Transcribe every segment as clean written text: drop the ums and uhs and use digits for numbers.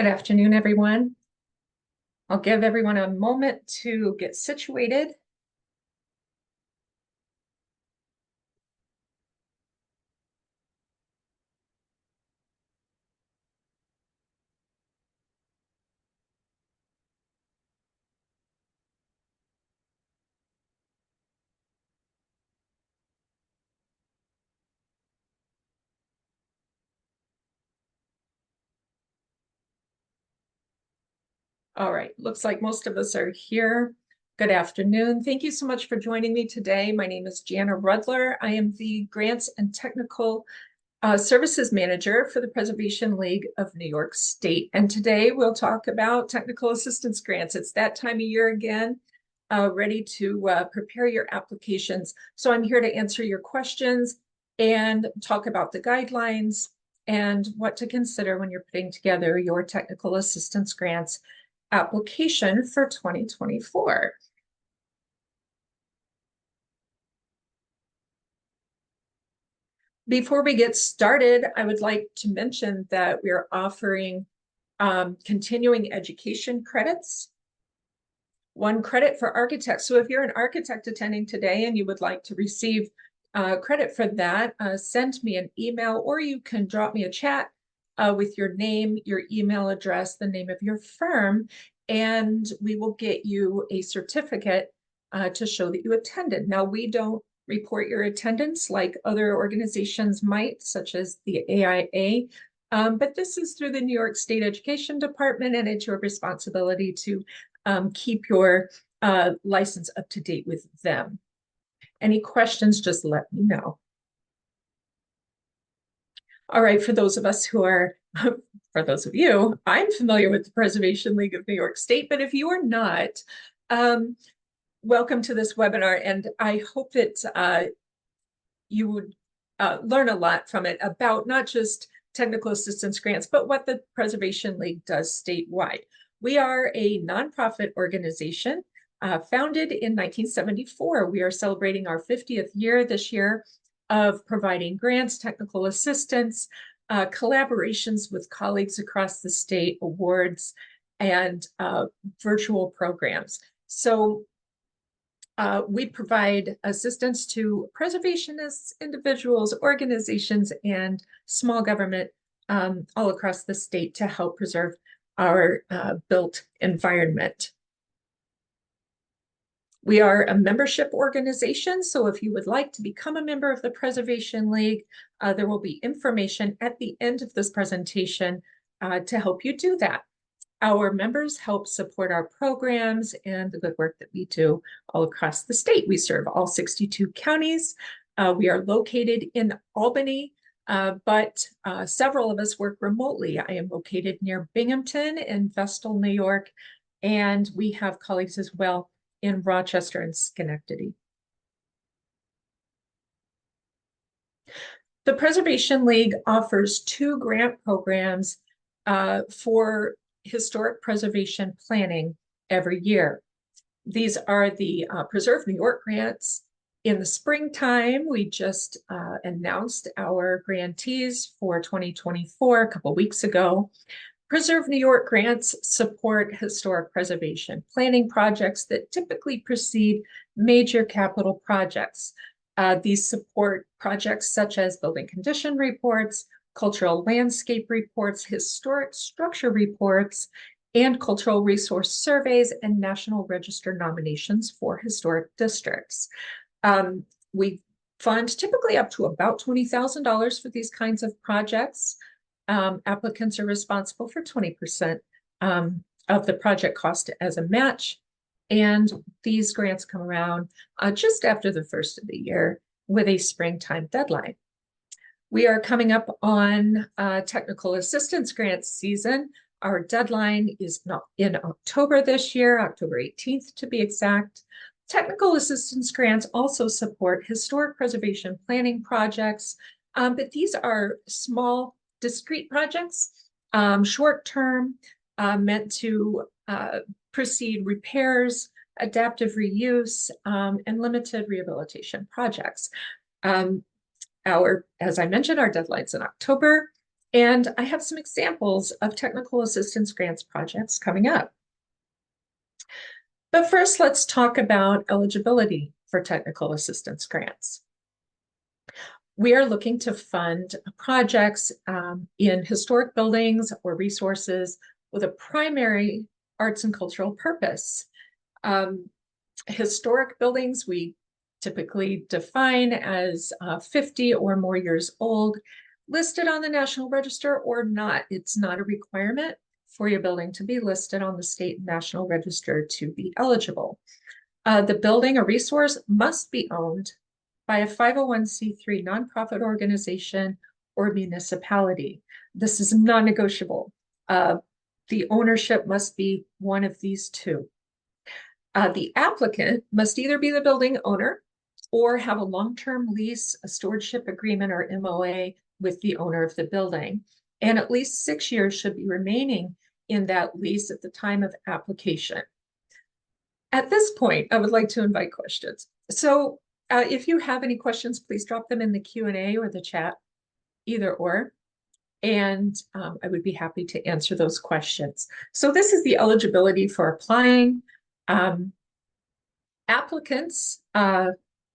Good afternoon, everyone. I'll give everyone a moment to get situated. All right, looks like most of us are here. Good afternoon. Thank you so much for joining me today. My name is Janna Rudler. I am the Grants and Technical Services Manager for the Preservation League of New York State. And today we'll talk about technical assistance grants. It's that time of year again, ready to prepare your applications. So I'm here to answer your questions and talk about the guidelines and what to consider when you're putting together your technical assistance grants application for 2024. Before we get started, I would like to mention that we're offering continuing education credits, 1 credit for architects. So if you're an architect attending today and you would like to receive credit for that, send me an email, or you can drop me a chat with your name, your email address, the name of your firm, and we will get you a certificate to show that you attended. Now, we don't report your attendance like other organizations might, such as the AIA, but this is through the New York State Education Department, and it's your responsibility to keep your license up to date with them. Any questions, just let me know. All right, for those of us who are, for those of you, I'm familiar with the Preservation League of New York State, but if you are not, welcome to this webinar, and I hope that you would learn a lot from it about not just technical assistance grants, but what the Preservation League does statewide. We are a nonprofit organization founded in 1974. We are celebrating our 50th year this year of providing grants, technical assistance, collaborations with colleagues across the state, awards, and virtual programs. So we provide assistance to preservationists, individuals, organizations, and small government all across the state to help preserve our built environment. We are a membership organization, so if you would like to become a member of the Preservation League, there will be information at the end of this presentation to help you do that. Our members help support our programs and the good work that we do all across the state. We serve all 62 counties. We are located in Albany, but several of us work remotely. I am located near Binghamton in Vestal, New York, and we have colleagues as well in Rochester and Schenectady. The Preservation League offers 2 grant programs for historic preservation planning every year. These are the Preserve New York grants. In the springtime, we just announced our grantees for 2024 a couple weeks ago. Preserve New York grants support historic preservation planning projects that typically precede major capital projects. These support projects such as building condition reports, cultural landscape reports, historic structure reports, and cultural resource surveys and National Register nominations for historic districts. We fund typically up to about $20,000 for these kinds of projects. Applicants are responsible for 20% of the project cost as a match. And these grants come around just after the first of the year with a springtime deadline. We are coming up on technical assistance grant season. Our deadline is not in October this year, October 18th to be exact. Technical assistance grants also support historic preservation planning projects, but these are small, discrete projects, short-term, meant to precede repairs, adaptive reuse, and limited rehabilitation projects. As I mentioned, our deadline's in October. And I have some examples of technical assistance grants projects coming up. But first, let's talk about eligibility for technical assistance grants. We are looking to fund projects in historic buildings or resources with a primary arts and cultural purpose. Historic buildings we typically define as 50 or more years old, listed on the National Register or not. It's not a requirement for your building to be listed on the state and national register to be eligible. The building or resource must be owned by a 501c3 nonprofit organization or municipality. This is non-negotiable. The ownership must be one of these two. The applicant must either be the building owner or have a long-term lease, a stewardship agreement, or MOA with the owner of the building. And at least 6 years should be remaining in that lease at the time of application. At this point, I would like to invite questions. So if you have any questions, please drop them in the Q&A or the chat, either or. And I would be happy to answer those questions. So this is the eligibility for applying. Applicants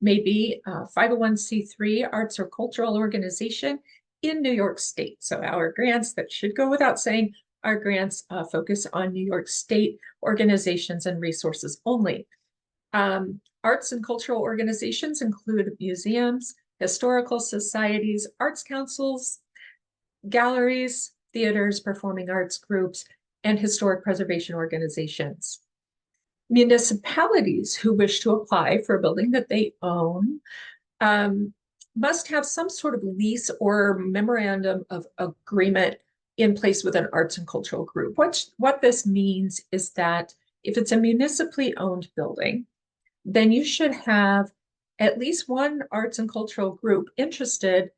may be a 501c3 arts or cultural organization in New York State. So our grants, that should go without saying, our grants focus on New York State organizations and resources only. Arts and cultural organizations include museums, historical societies, arts councils, galleries, theaters, performing arts groups, and historic preservation organizations. Municipalities who wish to apply for a building that they own must have some sort of lease or memorandum of agreement in place with an arts and cultural group. What this means is that if it's a municipally owned building, then you should have at least one arts and cultural group interested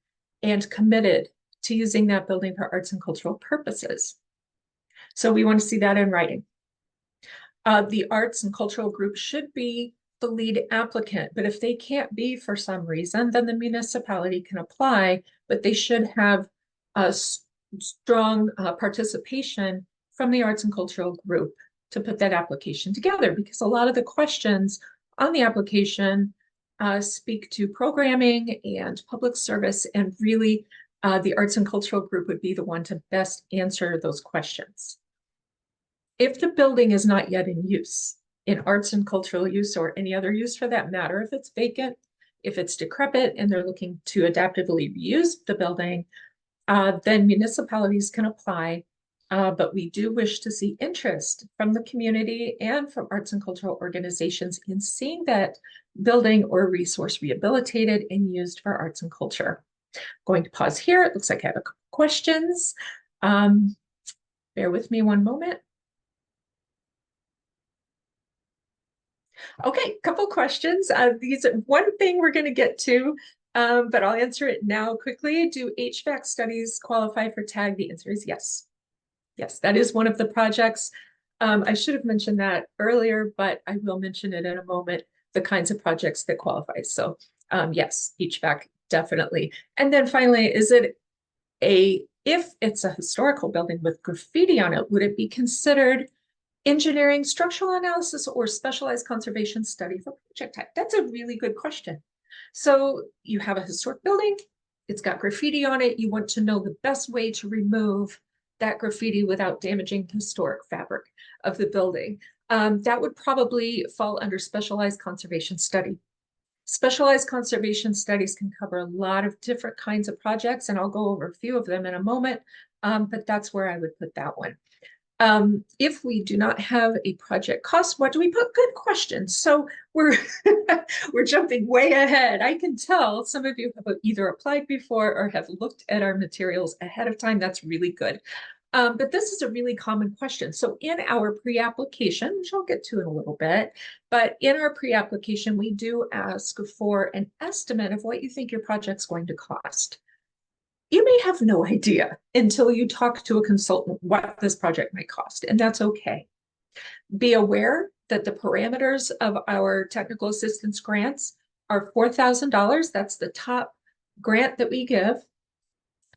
and committed to using that building for arts and cultural purposes. So we want to see that in writing. The arts and cultural group should be the lead applicant, but if they can't be for some reason, then the municipality can apply, but they should have a strong participation from the arts and cultural group to put that application together, because a lot of the questions on the application speak to programming and public service, and really the arts and cultural group would be the one to best answer those questions. If the building is not yet in use, in arts and cultural use or any other use for that matter, if it's vacant, if it's decrepit and they're looking to adaptively reuse the building, then municipalities can apply. But we do wish to see interest from the community and from arts and cultural organizations in seeing that building or resource rehabilitated and used for arts and culture. Going to pause here. It looks like I have a couple questions. Bear with me one moment. Okay, couple questions. These one thing we're going to get to, but I'll answer it now quickly. Do HVAC studies qualify for TAG? The answer is yes. Yes, that is one of the projects. I should have mentioned that earlier, but I will mention it in a moment, the kinds of projects that qualify. So yes, HVAC, definitely. And then finally, if it's a historical building with graffiti on it, would it be considered engineering, structural analysis, or specialized conservation study for project type? That's a really good question. So you have a historic building, it's got graffiti on it, you want to know the best way to remove that graffiti without damaging the historic fabric of the building. That would probably fall under specialized conservation study. Specialized conservation studies can cover a lot of different kinds of projects, and I'll go over a few of them in a moment, but that's where I would put that one. If we do not have a project cost, what do we put? Good question. So we're we're jumping way ahead. I can tell some of you have either applied before or have looked at our materials ahead of time. That's really good. But this is a really common question. So in our pre-application, which I'll get to in a little bit, but in our pre-application, we do ask for an estimate of what you think your project's going to cost. You may have no idea until you talk to a consultant what this project might cost, and that's okay. Be aware that the parameters of our technical assistance grants are $4,000. That's the top grant that we give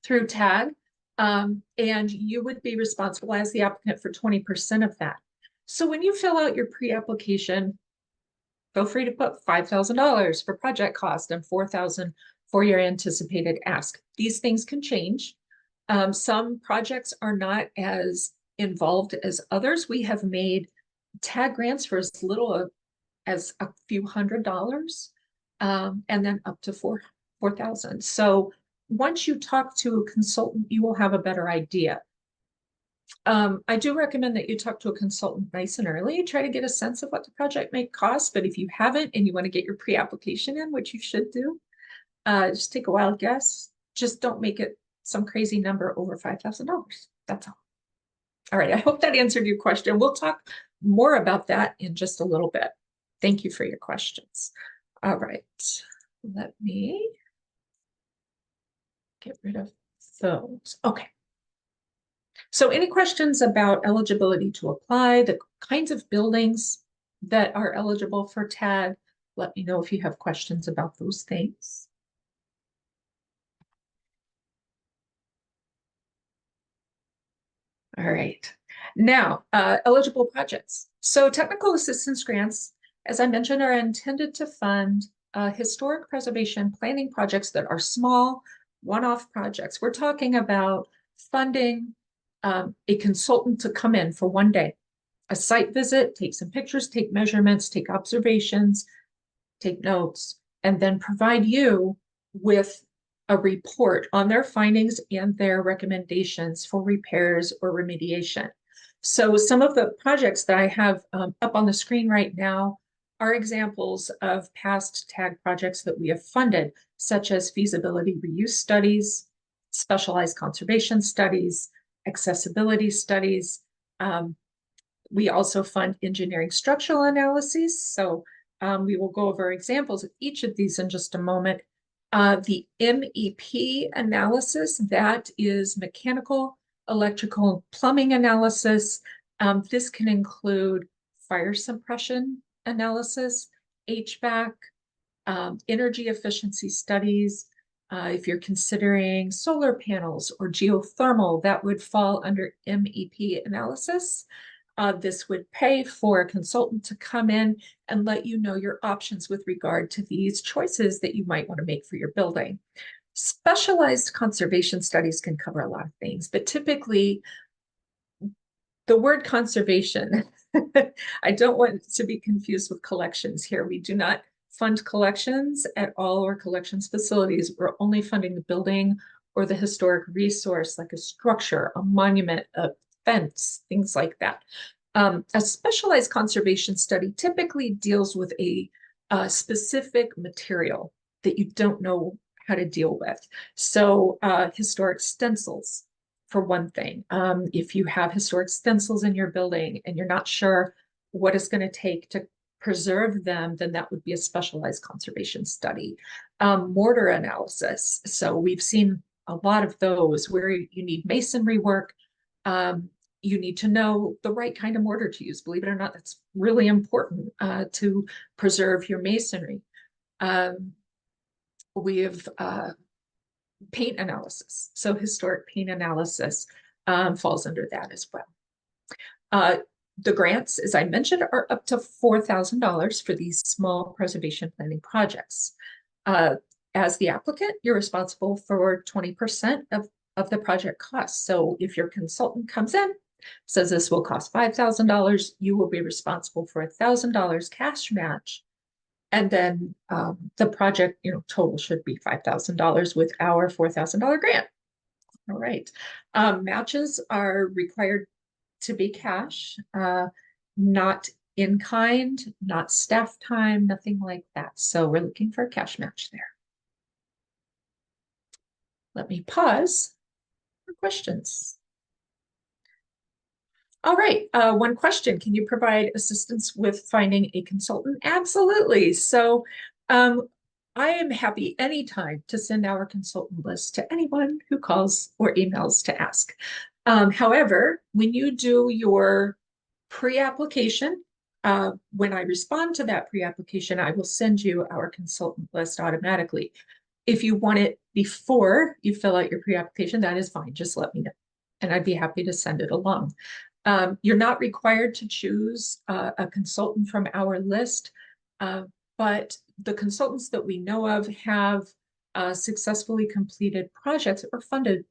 through TAG. And you would be responsible as the applicant for 20% of that. So when you fill out your pre-application, feel free to put $5,000 for project cost and $4,000 for your anticipated ask. These things can change. Some projects are not as involved as others. We have made tag grants for as little as a few $100s, and then up to 4,000. So once you talk to a consultant, you will have a better idea. I do recommend that you talk to a consultant nice and early, try to get a sense of what the project may cost. But if you haven't and you want to get your pre-application in, which you should do, just take a wild guess. Just don't make it some crazy number over $5,000. That's all. All right, I hope that answered your question. We'll talk more about that in just a little bit. Thank you for your questions. All right, let me get rid of those. Okay. So any questions about eligibility to apply, the kinds of buildings that are eligible for TAG? Let me know if you have questions about those things. All right. Now, eligible projects. So technical assistance grants, as I mentioned, are intended to fund historic preservation planning projects that are small, one-off projects. We're talking about funding a consultant to come in for one day, a site visit, take some pictures, take measurements, take observations, take notes, and then provide you with a report on their findings and their recommendations for repairs or remediation. So some of the projects that I have up on the screen right now are examples of past TAG projects that we have funded, such as feasibility reuse studies, specialized conservation studies, accessibility studies. We also fund engineering structural analyses. So we will go over examples of each of these in just a moment. The MEP analysis, that is mechanical, electrical, plumbing analysis. This can include fire suppression analysis, HVAC, energy efficiency studies. If you're considering solar panels or geothermal, that would fall under MEP analysis. This would pay for a consultant to come in and let you know your options with regard to these choices that you might want to make for your building. Specialized conservation studies can cover a lot of things, but typically the word conservation, I don't want it to be confused with collections here. We do not fund collections at all or collections facilities. We're only funding the building or the historic resource like a structure, a monument, a fence, things like that. A specialized conservation study typically deals with a specific material that you don't know how to deal with. So historic stencils, for one thing. If you have historic stencils in your building and you're not sure what it's going to take to preserve them, then that would be a specialized conservation study. Mortar analysis. So we've seen a lot of those where you need masonry work. You need to know the right kind of mortar to use. Believe it or not, that's really important to preserve your masonry. We have paint analysis. So historic paint analysis falls under that as well. The grants, as I mentioned, are up to $4,000 for these small preservation planning projects. As the applicant, you're responsible for 20% of the project cost. So if your consultant comes in, says this will cost $5,000, you will be responsible for $1,000 cash match. And then the project, total should be $5,000 with our $4,000 grant. All right. Matches are required to be cash, not in kind, not staff time, nothing like that. So we're looking for a cash match there. Let me pause for questions. All right, one question. Can you provide assistance with finding a consultant? Absolutely. So I am happy anytime to send our consultant list to anyone who calls or emails to ask. However, when you do your pre-application, when I respond to that pre-application, I will send you our consultant list automatically. If you want it before you fill out your pre-application, that is fine. Just let me know, and I'd be happy to send it along. You're not required to choose a consultant from our list, but the consultants that we know of have successfully completed projects that were funded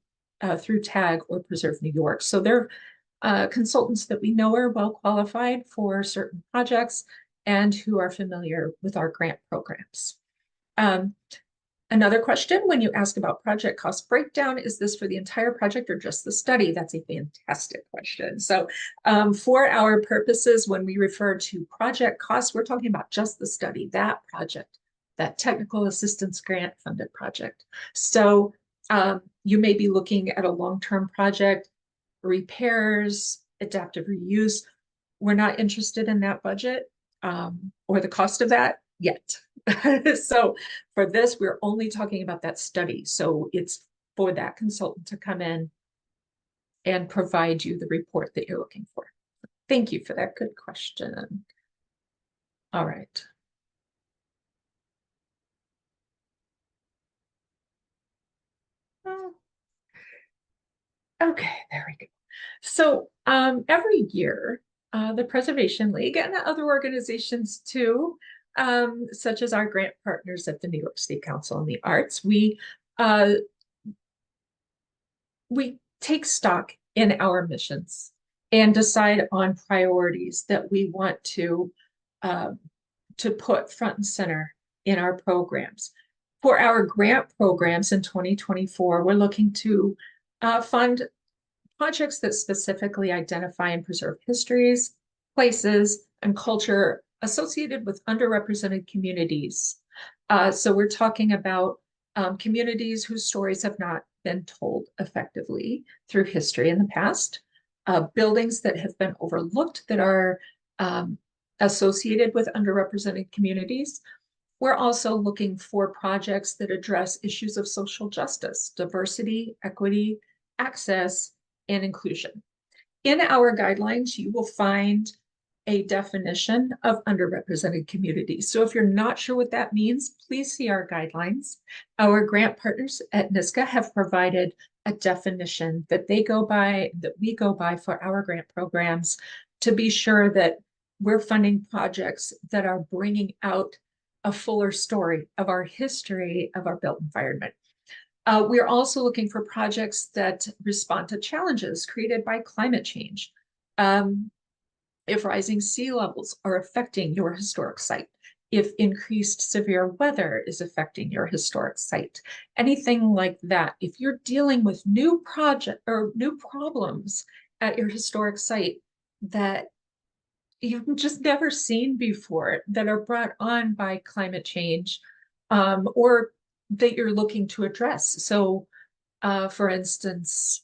through TAG or Preserve New York. So they're consultants that we know are well qualified for certain projects and who are familiar with our grant programs. Another question, when you ask about project cost breakdown, is this for the entire project or just the study? That's a fantastic question. So for our purposes, when we refer to project costs, we're talking about just the study, that project, that technical assistance grant funded project. So you may be looking at a long-term project, repairs, adaptive reuse. We're not interested in that budget or the cost of that yet. So for this, we're only talking about that study. So it's for that consultant to come in and provide you the report that you're looking for. Thank you for that good question. All right. Okay, there we go. So every year, the Preservation League and other organizations too, such as our grant partners at the New York State Council on the Arts, we take stock in our missions and decide on priorities that we want to put front and center in our programs. For our grant programs in 2024, we're looking to fund projects that specifically identify and preserve histories, places, and culture associated with underrepresented communities. So we're talking about communities whose stories have not been told effectively through history in the past, buildings that have been overlooked that are associated with underrepresented communities. We're also looking for projects that address issues of social justice, diversity, equity, access, and inclusion. In our guidelines, you will find a definition of underrepresented communities. So if you're not sure what that means, please see our guidelines. Our grant partners at NYSCA have provided a definition that they go by, that we go by for our grant programs to be sure that we're funding projects that are bringing out a fuller story of our history of our built environment. We're also looking for projects that respond to challenges created by climate change. If rising sea levels are affecting your historic site, if increased severe weather is affecting your historic site, anything like that. If you're dealing with new project or new problems at your historic site that you've just never seen before that are brought on by climate change, or that you're looking to address. So, for instance,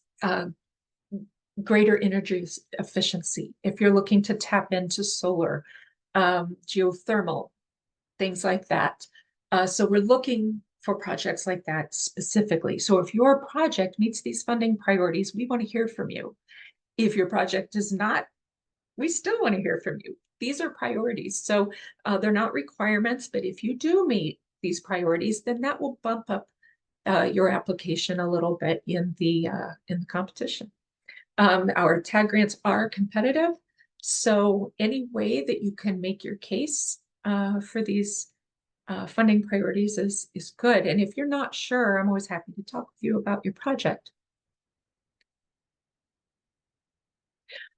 greater energy efficiency, if you're looking to tap into solar, geothermal, things like that. So we're looking for projects like that specifically. So if your project meets these funding priorities, we want to hear from you. If your project does not, we still want to hear from you. These are priorities. So they're not requirements, but if you do meet these priorities, then that will bump up your application a little bit in the competition. Our TAG grants are competitive, so any way that you can make your case for these funding priorities is good. And if you're not sure, I'm always happy to talk with you about your project.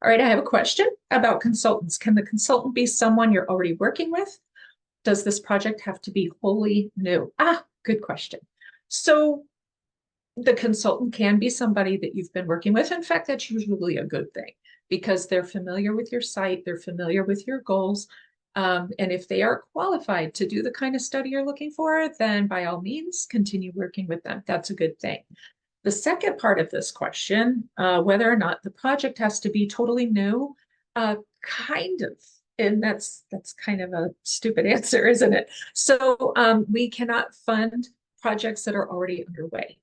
All right, I have a question about consultants. Can the consultant be someone you're already working with? Does this project have to be wholly new? Good question. So the consultant can be somebody that you've been working with. In fact, that's usually a good thing because they're familiar with your site, they're familiar with your goals. And if they are qualified to do the kind of study you're looking for, then by all means, continue working with them. That's a good thing. The second part of this question, whether or not the project has to be totally new, kind of. And that's kind of a stupid answer, isn't it? So we cannot fund projects that are already underway.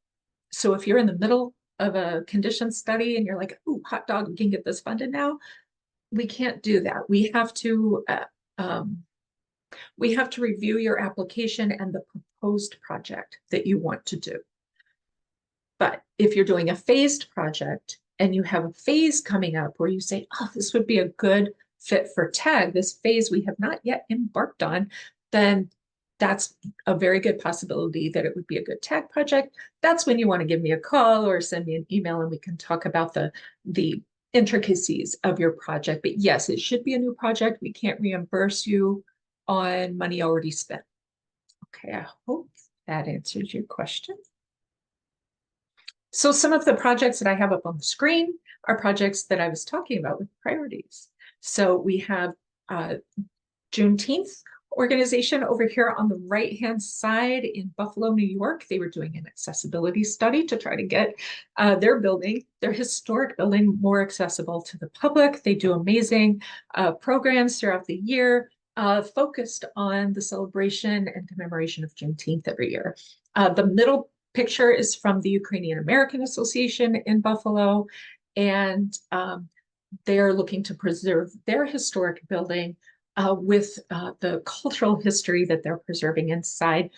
So if you're in the middle of a condition study and you're like, "Ooh, hot dog, we can get this funded now," we can't do that. We have to We have to review your application and the proposed project that you want to do. But if you're doing a phased project and you have a phase coming up where you say, oh, this would be a good fit for TAG, this phase we have not yet embarked on, then that's a very good possibility that it would be a good TAG project. That's when you want to give me a call or send me an email and we can talk about the intricacies of your project. But yes, it should be a new project. We can't reimburse you on money already spent. Okay, I hope that answers your question. So some of the projects that I have up on the screen are projects that I was talking about with priorities. So we have Juneteenth organization over here on the right-hand side in Buffalo, New York. They were doing an accessibility study to try to get their building, their historic building, more accessible to the public. They do amazing programs throughout the year, focused on the celebration and commemoration of Juneteenth every year. The middle picture is from the Ukrainian American Association in Buffalo, and they're looking to preserve their historic building with the cultural history that they're preserving inside.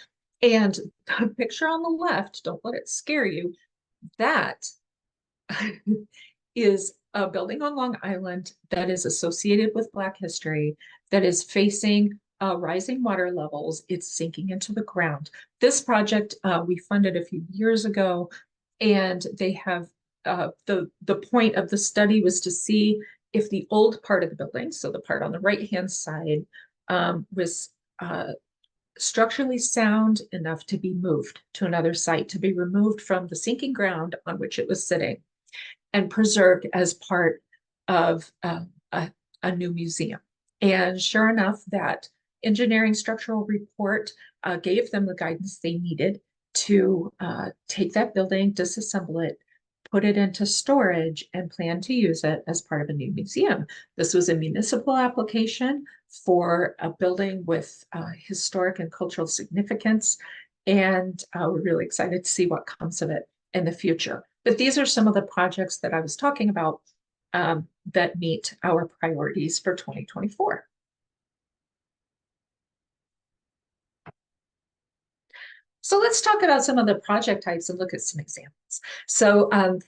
And the picture on the left, don't let it scare you, that is a building on Long Island that is associated with Black history, that is facing rising water levels. It's sinking into the ground. This project we funded a few years ago, and they have the point of the study was to see if the old part of the building, so the part on the right-hand side, was structurally sound enough to be moved to another site, to be removed from the sinking ground on which it was sitting and preserved as part of a new museum. And sure enough, that engineering structural report gave them the guidance they needed to take that building, disassemble it, put it into storage, and plan to use it as part of a new museum. This was a municipal application for a building with historic and cultural significance, and we're really excited to see what comes of it in the future. But these are some of the projects that I was talking about that meet our priorities for 2024. So let's talk about some of the project types and look at some examples. So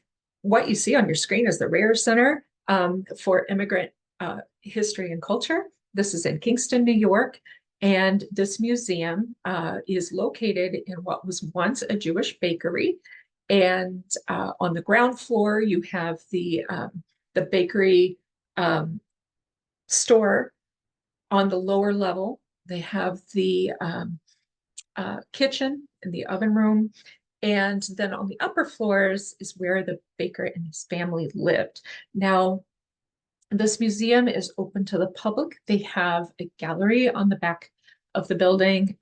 what you see on your screen is the Rare Center for Immigrant History and Culture. This is in Kingston, New York. And this museum is located in what was once a Jewish bakery. And on the ground floor, you have the bakery store. On the lower level, they have the kitchen and the oven room. And then on the upper floors is where the baker and his family lived. Now, this museum is open to the public. They have a gallery on the back of the building.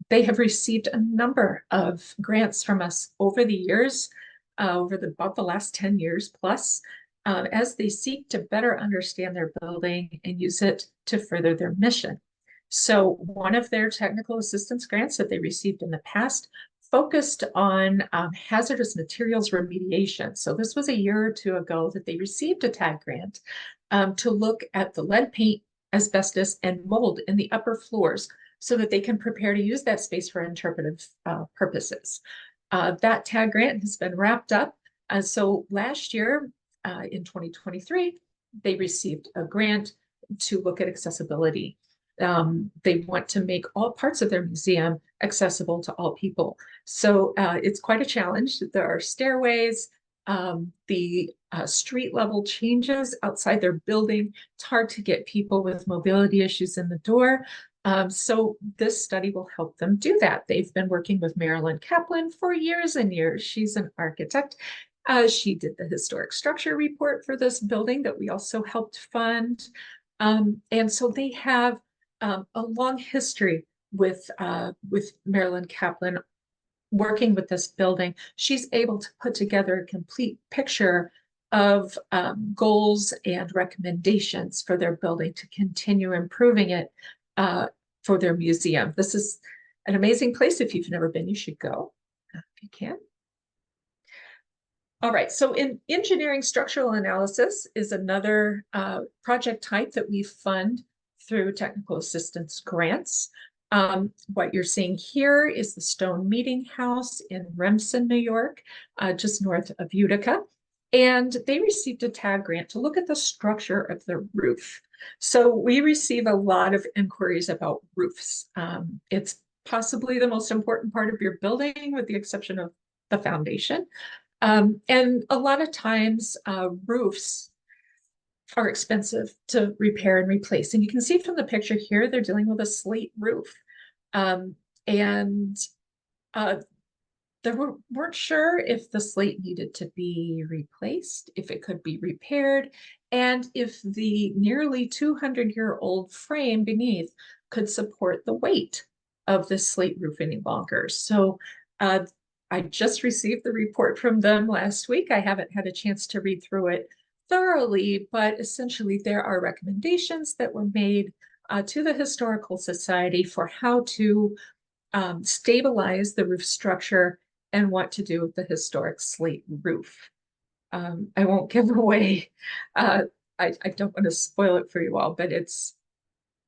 They have received a number of grants from us over the years, about the last 10 years plus, as they seek to better understand their building and use it to further their mission. So one of their technical assistance grants that they received in the past focused on hazardous materials remediation. So this was a year or two ago that they received a TAG grant to look at the lead paint, asbestos, and mold in the upper floors so that they can prepare to use that space for interpretive purposes. That TAG grant has been wrapped up. So last year, in 2023, they received a grant to look at accessibility. They want to make all parts of their museum accessible to all people. So it's quite a challenge. There are stairways, the street level changes outside their building. It's hard to get people with mobility issues in the door. So this study will help them do that. They've been working with Marilyn Kaplan for years and years. She's an architect. She did the historic structure report for this building that we also helped fund. And so they have a long history with Marilyn Kaplan working with this building. She's able to put together a complete picture of goals and recommendations for their building to continue improving it for their museum. This is an amazing place. If you've never been, you should go if you can. All right, so in engineering structural analysis is another project type that we fund through technical assistance grants. What you're seeing here is the Stone Meeting House in Remsen, New York, just north of Utica. And they received a TAG grant to look at the structure of the roof. So we receive a lot of inquiries about roofs. It's possibly the most important part of your building, with the exception of the foundation. And a lot of times roofs are expensive to repair and replace. And you can see from the picture here, they're dealing with a slate roof. And they weren't sure if the slate needed to be replaced, if it could be repaired, and if the nearly 200-year-old frame beneath could support the weight of this slate roof any longer. So I just received the report from them last week. I haven't had a chance to read through it thoroughly, but essentially there are recommendations that were made to the Historical Society for how to stabilize the roof structure and what to do with the historic slate roof. I won't give away, I don't want to spoil it for you all, but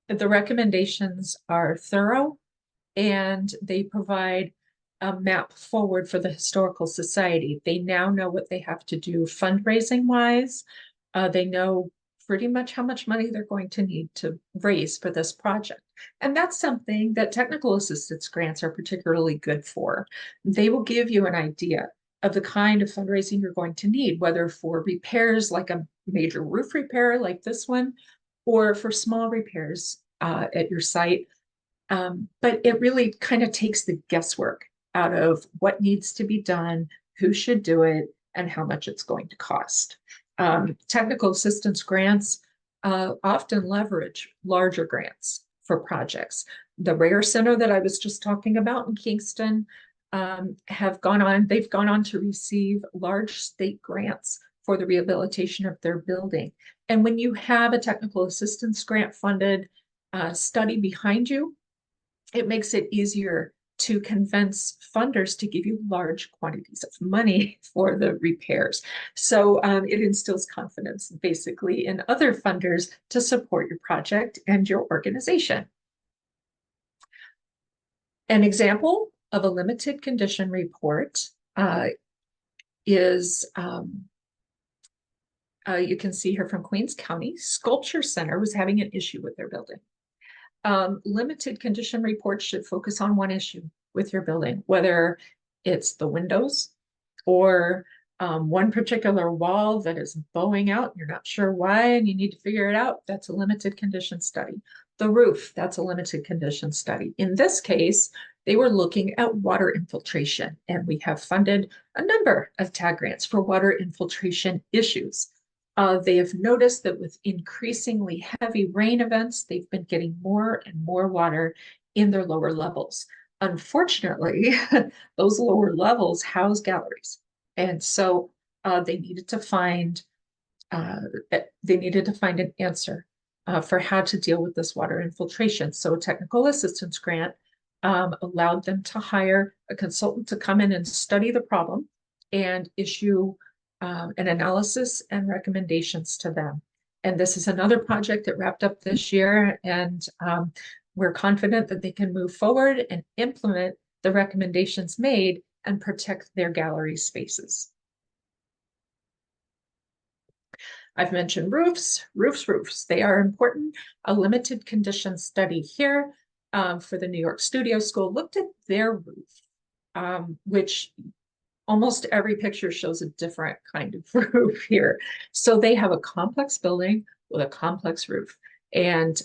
the recommendations are thorough, and they provide a map forward for the Historical Society. They now know what they have to do fundraising wise. They know pretty much how much money they're going to need to raise for this project. And that's something that technical assistance grants are particularly good for. They will give you an idea of the kind of fundraising you're going to need, whether for repairs like a major roof repair like this one, or for small repairs at your site. But it really kind of takes the guesswork out of what needs to be done, who should do it, and how much it's going to cost. Technical assistance grants often leverage larger grants for projects. The Rare Center that I was just talking about in Kingston they've gone on to receive large state grants for the rehabilitation of their building. And when you have a technical assistance grant funded study behind you, it makes it easier to convince funders to give you large quantities of money for the repairs. So it instills confidence basically in other funders to support your project and your organization. An example of a limited condition report is you can see here from Queens County. Sculpture Center was having an issue with their building. Limited condition reports should focus on one issue with your building, whether it's the windows or one particular wall that is bowing out, you're not sure why, and you need to figure it out. That's a limited condition study. The roof, that's a limited condition study. In this case, they were looking at water infiltration, and we have funded a number of TAG grants for water infiltration issues. They have noticed that with increasingly heavy rain events, they've been getting more and more water in their lower levels. Unfortunately, those lower levels house galleries. And so they needed to find an answer for how to deal with this water infiltration. So a technical assistance grant allowed them to hire a consultant to come in and study the problem and issue an analysis and recommendations to them. And this is another project that wrapped up this year, and we're confident that they can move forward and implement the recommendations made and protect their gallery spaces. I've mentioned roofs. They are important. A limited condition study here for the New York Studio School looked at their roof, which almost every picture shows a different kind of roof here. So they have a complex building with a complex roof, and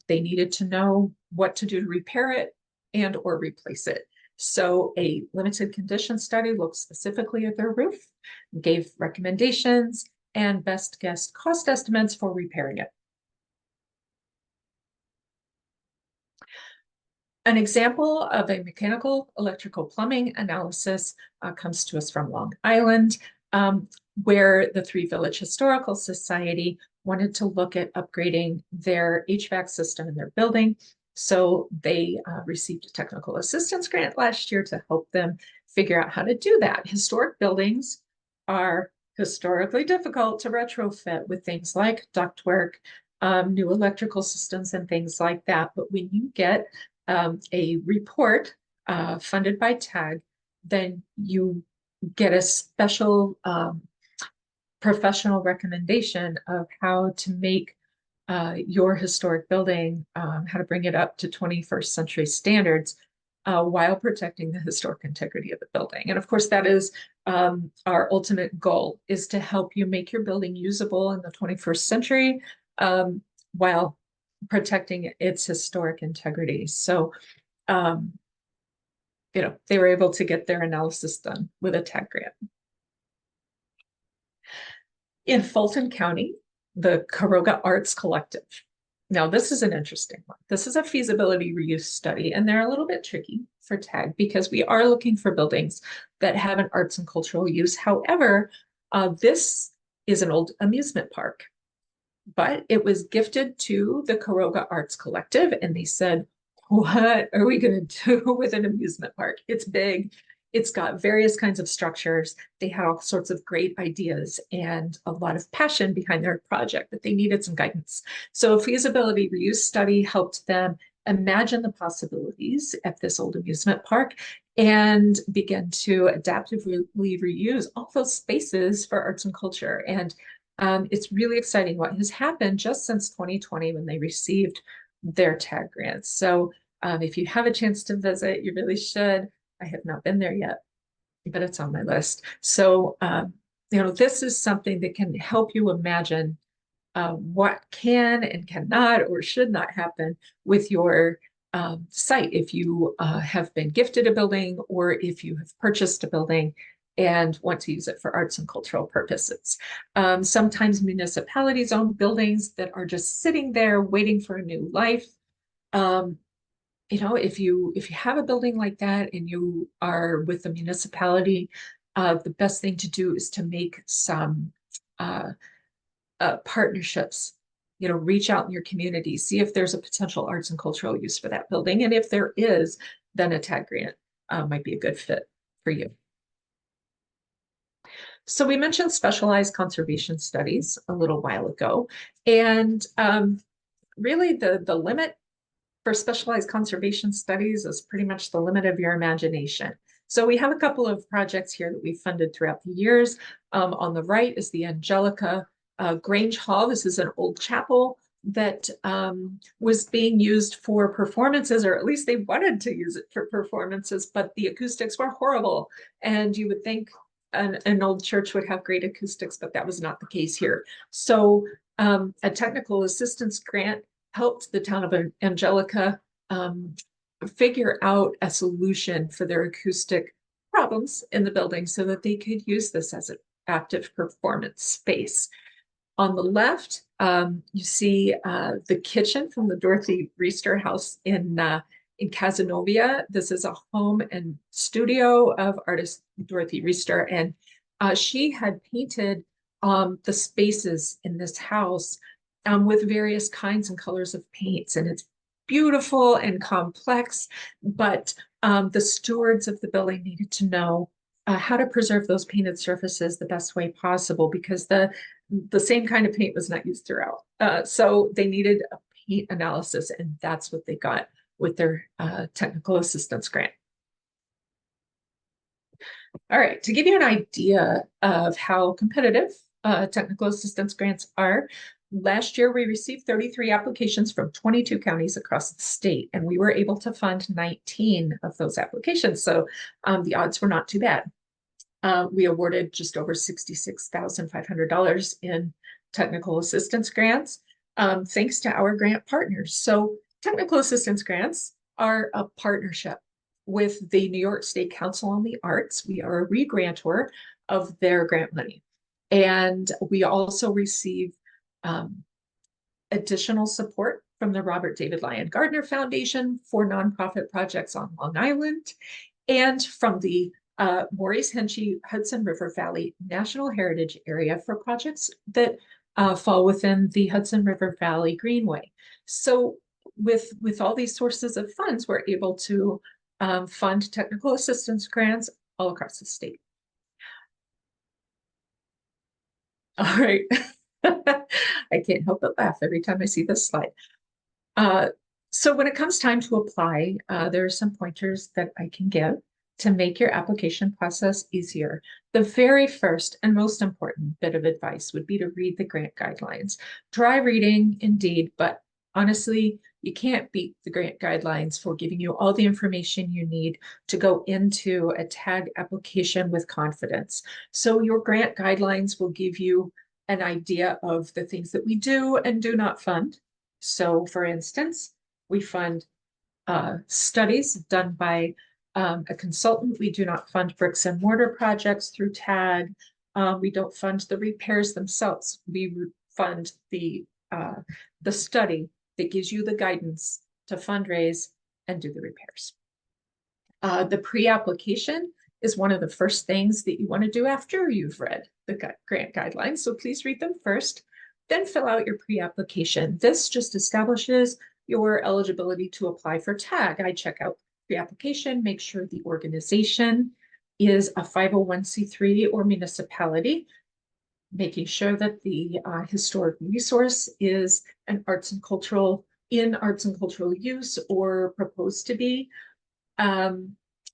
they needed to know what to do to repair it and or replace it. So a limited condition study looked specifically at their roof, gave recommendations and best guess cost estimates for repairing it. An example of a mechanical, electrical, plumbing analysis comes to us from Long Island, where the Three Village Historical Society wanted to look at upgrading their HVAC system in their building. So they received a technical assistance grant last year to help them figure out how to do that. Historic buildings are historically difficult to retrofit with things like ductwork, new electrical systems and things like that. But when you get a report funded by TAG, then you get a special professional recommendation of how to make your historic building, how to bring it up to 21st century standards while protecting the historic integrity of the building. And of course, that is our ultimate goal, is to help you make your building usable in the 21st century while protecting its historic integrity. So, they were able to get their analysis done with a TAG grant. In Fulton County, the Caroga Arts Collective. Now, this is an interesting one. This is a feasibility reuse study, and they're a little bit tricky for TAG because we are looking for buildings that have an arts and cultural use. However, this is an old amusement park, but it was gifted to the Caroga Arts Collective, and they said, what are we going to do with an amusement park? It's big. It's got various kinds of structures. They had all sorts of great ideas and a lot of passion behind their project, but they needed some guidance. So a feasibility reuse study helped them imagine the possibilities at this old amusement park and begin to adaptively reuse all those spaces for arts and culture. And it's really exciting what has happened just since 2020 when they received their TAG grants. So if you have a chance to visit, you really should. I have not been there yet, but it's on my list. So, this is something that can help you imagine what can and cannot or should not happen with your site if you have been gifted a building or if you have purchased a building and want to use it for arts and cultural purposes. Sometimes municipalities own buildings that are just sitting there waiting for a new life. If you have a building like that and you are with the municipality, the best thing to do is to make some partnerships. Reach out in your community, see if there's a potential arts and cultural use for that building. And if there is, then a TAG grant might be a good fit for you. So we mentioned specialized conservation studies a little while ago. And really the limit for specialized conservation studies is pretty much the limit of your imagination. So we have a couple of projects here that we've funded throughout the years. On the right is the Angelica Grange Hall. This is an old chapel that was being used for performances, or at least they wanted to use it for performances, but the acoustics were horrible. And you would think an old church would have great acoustics, but that was not the case here. So a technical assistance grant helped the town of Angelica figure out a solution for their acoustic problems in the building so that they could use this as an active performance space. On the left, you see the kitchen from the Dorothy Reister house in Cazenovia. This is a home and studio of artist Dorothy Reister, and she had painted the spaces in this house with various kinds and colors of paints, and it's beautiful and complex, but the stewards of the building needed to know how to preserve those painted surfaces the best way possible, because the same kind of paint was not used throughout. So they needed a paint analysis, and that's what they got with their technical assistance grant. All right, to give you an idea of how competitive technical assistance grants are, last year we received 33 applications from 22 counties across the state, and we were able to fund 19 of those applications. So the odds were not too bad. We awarded just over $66,500 in technical assistance grants, thanks to our grant partners. So technical assistance grants are a partnership with the New York State Council on the Arts. We are a re-grantor of their grant money. And we also receive additional support from the Robert David Lyon Gardiner Foundation for nonprofit projects on Long Island, and from the Maurice Henchy Hudson River Valley National Heritage Area for projects that fall within the Hudson River Valley Greenway. So with all these sources of funds, we're able to fund technical assistance grants all across the state. All right. I can't help but laugh every time I see this slide. Uh, so when it comes time to apply, there are some pointers that I can give to make your application process easier. The very first and most important bit of advice would be to read the grant guidelines. Dry reading indeed, but honestly, you can't beat the grant guidelines for giving you all the information you need to go into a tag application with confidence. So your grant guidelines will give you an idea of the things that we do and do not fund. So for instance, we fund studies done by a consultant. We do not fund bricks and mortar projects through TAG. We don't fund the repairs themselves. We fund the study that gives you the guidance to fundraise and do the repairs. The pre-application is one of the first things that you want to do after you've read the grant guidelines. So please read them first, then fill out your pre-application. This just establishes your eligibility to apply for TAG. I check out pre-application, make sure the organization is a 501c3 or municipality, making sure that the historic resource is an arts and cultural use or proposed to be.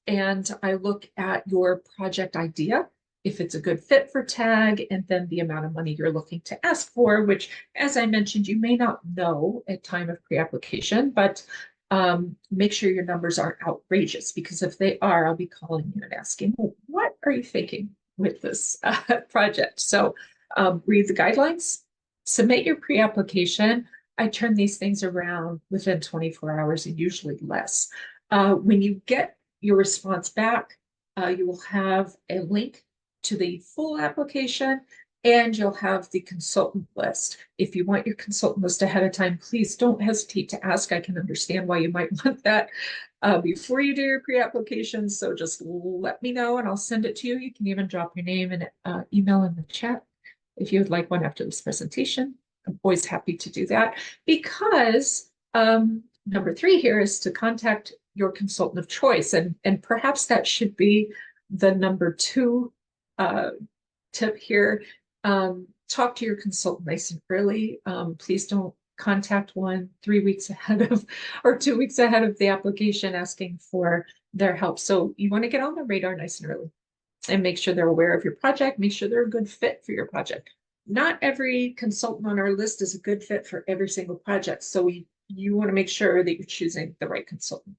And I look at your project idea, if it's a good fit for TAG, and then the amount of money you're looking to ask for, which, as I mentioned, you may not know at time of pre-application, but make sure your numbers aren't outrageous, because if they are, I'll be calling you and asking, well, what are you thinking with this project? So read the guidelines, submit your pre-application. I turn these things around within 24 hours and usually less. When you get your response back, you will have a link to the full application, and you'll have the consultant list. If you want your consultant list ahead of time, please don't hesitate to ask. I can understand why you might want that before you do your pre-application. So just let me know and I'll send it to you. You can even drop your name and email in the chat if you would like one after this presentation. I'm always happy to do that, because number 3 here is to contact your consultant of choice. And perhaps that should be the number 2 tip here. Talk to your consultant nice and early. Please don't contact one 3 weeks ahead of or 2 weeks ahead of the application asking for their help. So you want to get on the radar nice and early and make sure they're aware of your project, make sure they're a good fit for your project. Not every consultant on our list is a good fit for every single project. So you want to make sure that you're choosing the right consultant.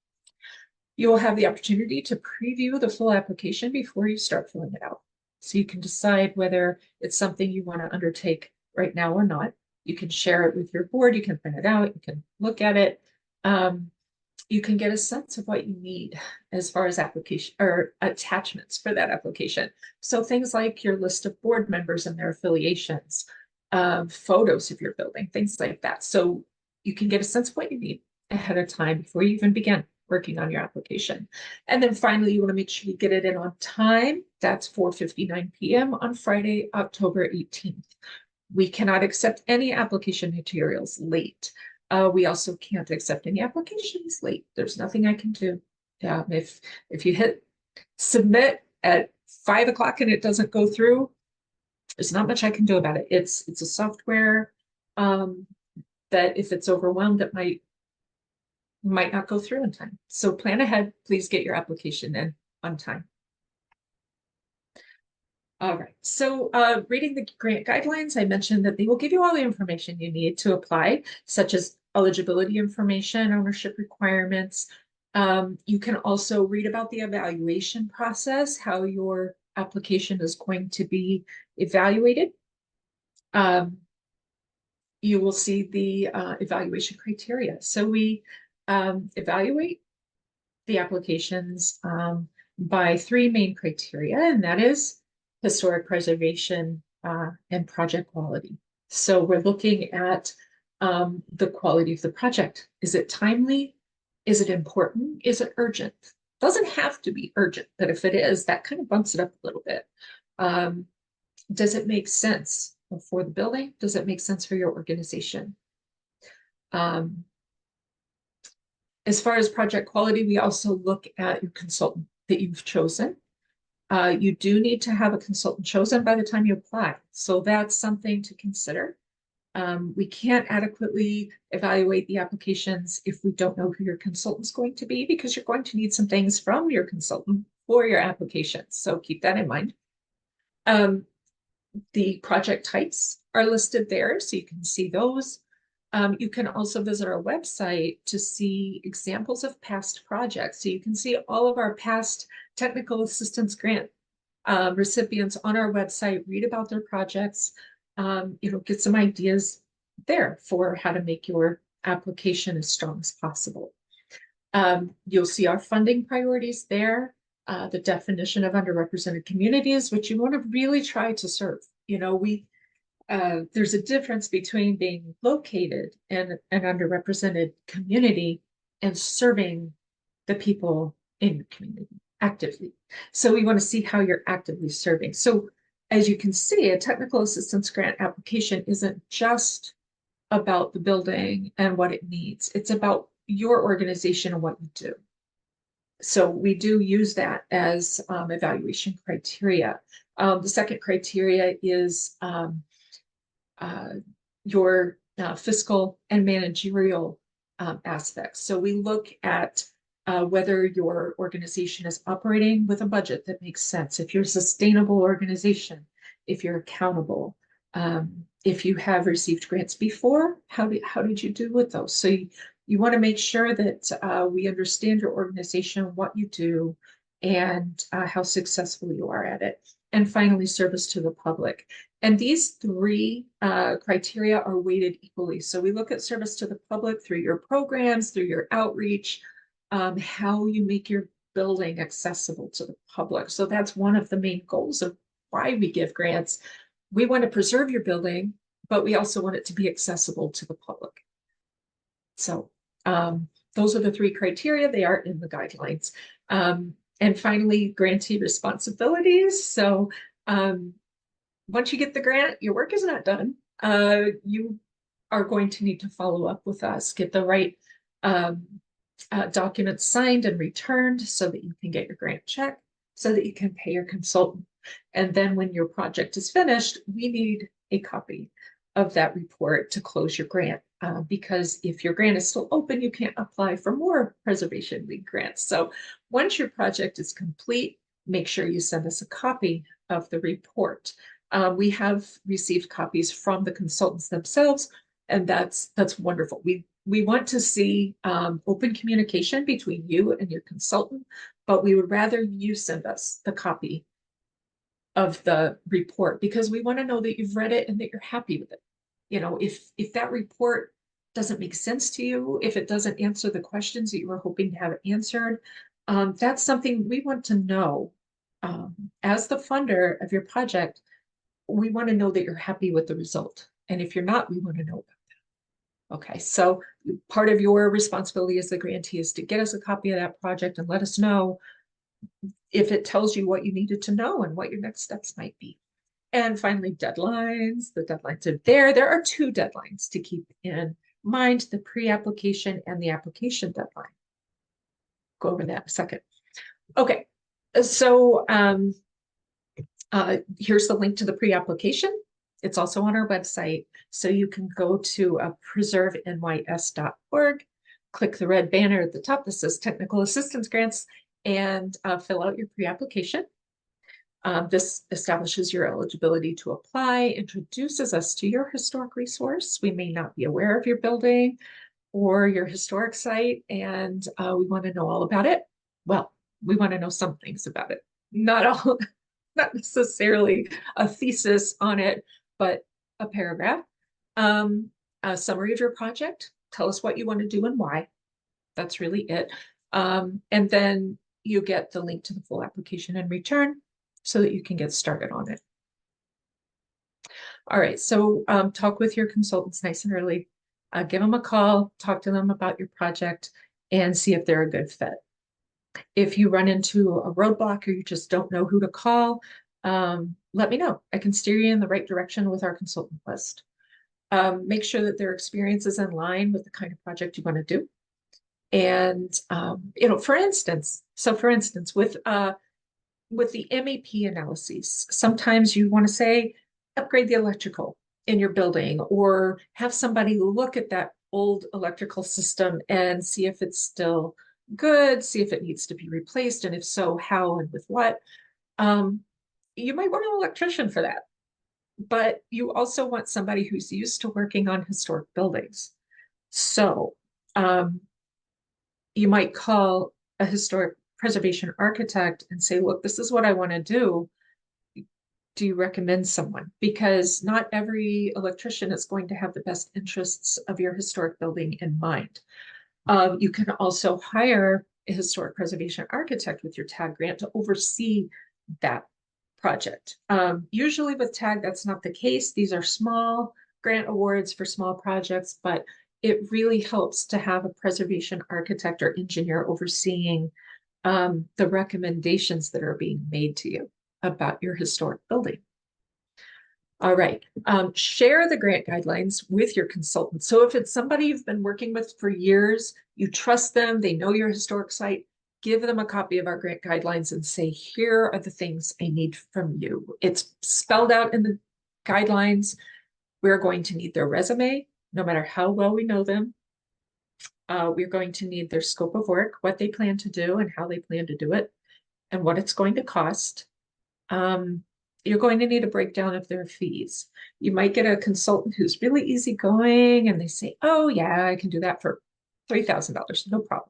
You will have the opportunity to preview the full application before you start filling it out. So you can decide whether it's something you want to undertake right now or not. You can share it with your board, you can print it out, you can look at it. You can get a sense of what you need as far as application or attachments for that application. So things like your list of board members and their affiliations, photos of your building, things like that. So you can get a sense of what you need ahead of time before you even begin working on your application. And then finally, you want to make sure you get it in on time. That's 4:59 p.m. on Friday, October 18th. We cannot accept any application materials late. We also can't accept any applications late. There's nothing I can do. If you hit submit at 5 o'clock and it doesn't go through, there's not much I can do about it. It's a software that if it's overwhelmed, it might not go through in time. So plan ahead. Please get your application in on time. All right, so reading the grant guidelines, I mentioned that they will give you all the information you need to apply, such as eligibility information, ownership requirements. You can also read about the evaluation process, how your application is going to be evaluated. You will see the evaluation criteria. So we evaluate the applications by 3 main criteria, and that is historic preservation and project quality. So we're looking at the quality of the project. Is it timely? Is it important? Is it urgent? Doesn't have to be urgent, but if it is, that kind of bumps it up a little bit. Does it make sense for the building? Does it make sense for your organization? As far as project quality, we also look at your consultant that you've chosen. You do need to have a consultant chosen by the time you apply. So that's something to consider. We can't adequately evaluate the applications if we don't know who your consultant's going to be, because you're going to need some things from your consultant for your application. So keep that in mind. The project types are listed there, so you can see those. You can also visit our website to see examples of past projects. So you can see all of our past technical assistance grant recipients on our website, read about their projects, get some ideas there for how to make your application as strong as possible. You'll see our funding priorities there, the definition of underrepresented communities, which you want to really try to serve. There's a difference between being located in an underrepresented community and serving the people in your community actively. So we want to see how you're actively serving. So as you can see, a technical assistance grant application isn't just about the building and what it needs. It's about your organization and what you do. So we do use that as evaluation criteria. The second criteria is your fiscal and managerial aspects. So we look at whether your organization is operating with a budget that makes sense, if you're a sustainable organization, if you're accountable, if you have received grants before, how did you do with those? So you want to make sure that we understand your organization, what you do, and how successful you are at it. And finally, service to the public. And these three criteria are weighted equally. So we look at service to the public through your programs, through your outreach, how you make your building accessible to the public. So that's one of the main goals of why we give grants. We want to preserve your building, but we also want it to be accessible to the public. So those are the three criteria. They are in the guidelines. And finally, grantee responsibilities. So once you get the grant, your work is not done. You are going to need to follow up with us, get the right documents signed and returned so that you can get your grant check, so that you can pay your consultant. And then when your project is finished, we need a copy of that report to close your grant. Because if your grant is still open, you can't apply for more Preservation League grants. So once your project is complete, make sure you send us a copy of the report. We have received copies from the consultants themselves, and that's wonderful. We want to see open communication between you and your consultant, but we would rather you send us the copy of the report, because we want to know that you've read it and that you're happy with it. If that report doesn't make sense to you, if it doesn't answer the questions that you were hoping to have answered, that's something we want to know. As the funder of your project, we want to know that you're happy with the result. And if you're not, we want to know about that. Okay, so part of your responsibility as the grantee is to get us a copy of that project and let us know if it tells you what you needed to know and what your next steps might be. And finally, deadlines. The deadlines are there. There are two deadlines to keep in mind, the pre-application and the application deadline. Go over that in a second. Okay, so here's the link to the pre-application. It's also on our website. So you can go to preservenys.org, click the red banner at the top that says Technical Assistance Grants, and fill out your pre-application. This establishes your eligibility to apply, introduces us to your historic resource. We may not be aware of your building or your historic site, and we want to know all about it. Well, we want to know some things about it. Not all, not necessarily a thesis on it, but a paragraph. A summary of your project. Tell us what you want to do and why. That's really it. And then you get the link to the full application and return, so that you can get started on it. All right, so talk with your consultants nice and early. Give them a call, talk to them about your project, and see if they're a good fit. If you run into a roadblock or you just don't know who to call, let me know. I can steer you in the right direction with our consultant list. Make sure that their experience is in line with the kind of project you want to do. And, for instance, with with the MEP analyses, sometimes you want to say, upgrade the electrical in your building, or have somebody look at that old electrical system and see if it's still good, see if it needs to be replaced, and if so, how and with what. You might want an electrician for that, but you also want somebody who's used to working on historic buildings. So you might call a historic preservation architect and say, look, this is what I want to do. Do you recommend someone? Because not every electrician is going to have the best interests of your historic building in mind. You can also hire a historic preservation architect with your TAG grant to oversee that project. Usually with TAG, that's not the case. These are small grant awards for small projects, but it really helps to have a preservation architect or engineer overseeing the recommendations that are being made to you about your historic building. All right. Share the grant guidelines with your consultant. So if it's somebody you've been working with for years, you trust them, they know your historic site, give them a copy of our grant guidelines and say, here are the things I need from you. It's spelled out in the guidelines. We're going to need their resume, no matter how well we know them. We're going to need their scope of work, what they plan to do and how they plan to do it, and what it's going to cost. You're going to need a breakdown of their fees. You might get a consultant who's really easygoing and they say, oh yeah, I can do that for $3,000, no problem.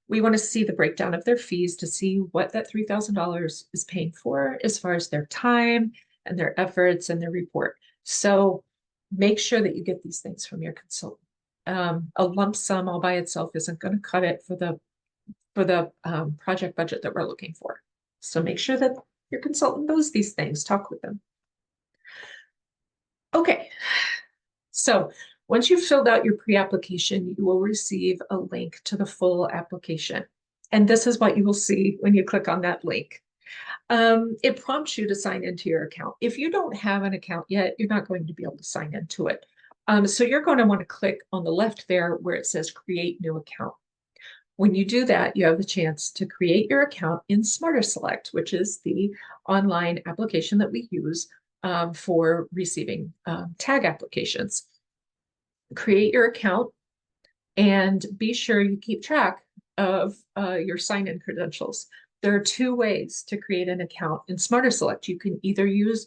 We want to see the breakdown of their fees to see what that $3,000 is paying for as far as their time and their efforts and their report. So make sure that you get these things from your consultant. A lump sum all by itself isn't going to cut it for the project budget that we're looking for. So make sure that your consultant knows these things, talk with them. Okay, so once you've filled out your pre-application, you will receive a link to the full application. And this is what you will see when you click on that link. It prompts you to sign into your account. If you don't have an account yet, you're not going to be able to sign into it. So you're going to want to click on the left there where it says create new account. When you do that, you have the chance to create your account in Smarter Select, which is the online application that we use for receiving tag applications. Create your account and be sure you keep track of your sign-in credentials. There are two ways to create an account in Smarter Select. You can either use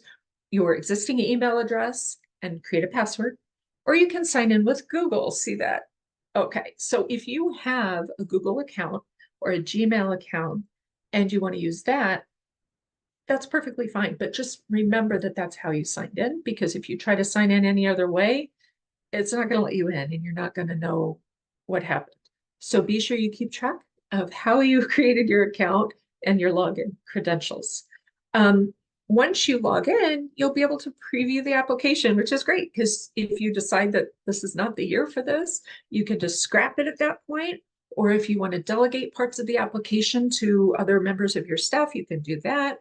your existing email address and create a password, or you can sign in with Google. See that? Okay, so if you have a Google account or a Gmail account and you want to use that, that's perfectly fine. But just remember that that's how you signed in, because if you try to sign in any other way, it's not going to let you in and you're not going to know what happened. So be sure you keep track of how you created your account and your login credentials. Once you log in, you'll be able to preview the application, which is great because if you decide that this is not the year for this, you can just scrap it at that point. Or if you want to delegate parts of the application to other members of your staff, you can do that.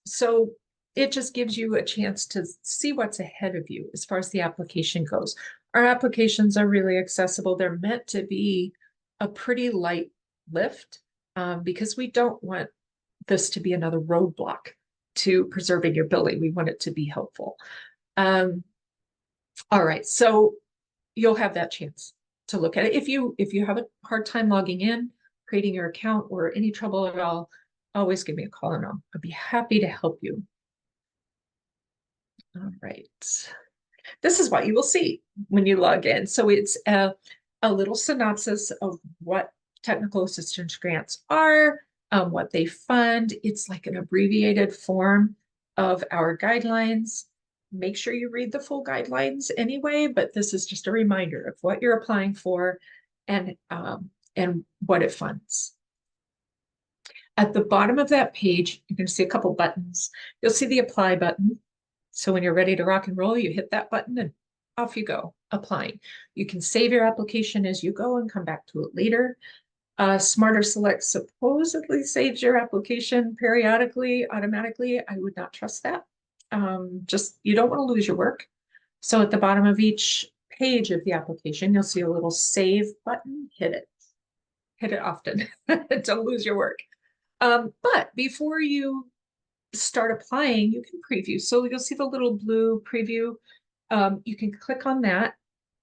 So it just gives you a chance to see what's ahead of you as far as the application goes. Our applications are really accessible. They're meant to be a pretty light lift because we don't want this to be another roadblock to preserving your building. We want it to be helpful. All right, so you'll have that chance to look at it. If you have a hard time logging in, creating your account, or any trouble at all, always give me a call and I'll be happy to help you. All right. This is what you will see when you log in. So it's a little synopsis of what technical assistance grants are, what they fund. It's like an abbreviated form of our guidelines. Make sure you read the full guidelines anyway, but this is just a reminder of what you're applying for and what it funds. At the bottom of that page, you're going to see a couple buttons. You'll see the apply button. So when you're ready to rock and roll, you hit that button and off you go, applying. You can save your application as you go and come back to it later. Smarter Select supposedly saves your application periodically, automatically. I would not trust that. Just, you don't want to lose your work. So at the bottom of each page of the application, you'll see a little save button. Hit it. Hit it often. Don't lose your work. But before you start applying, you can preview. So you'll see the little blue preview. You can click on that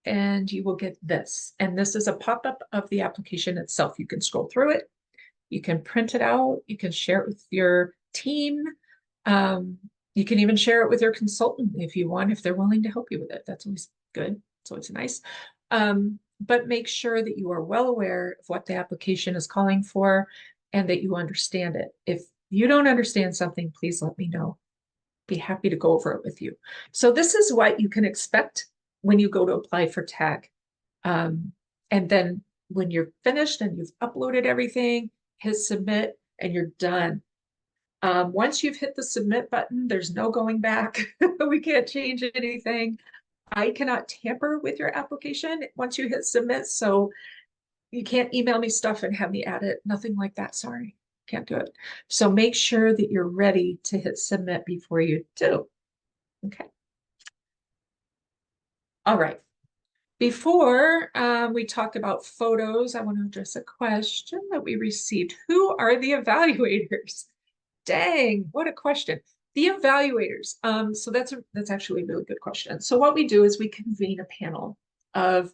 and you will get this. And this is a pop-up of the application itself. You can scroll through it. You can print it out. You can share it with your team. Um, you can even share it with your consultant if you want, if they're willing to help you with it. That's always good. It's always nice. But make sure that you are well aware of what the application is calling for and that you understand it. If you don't understand something, please let me know. Be happy to go over it with you. So this is what you can expect when you go to apply for TAG. And then when you're finished and you've uploaded everything, hit submit and you're done. Once you've hit the submit button, there's no going back. We can't change anything. I cannot tamper with your application once you hit submit. So you can't email me stuff and have me add it. Nothing like that. Sorry, can't do it. So make sure that you're ready to hit submit before you do. Okay. All right. Before we talk about photos, I want to address a question that we received. Who are the evaluators? Dang, what a question. The evaluators. So that's actually a really good question. So what we do is we convene a panel of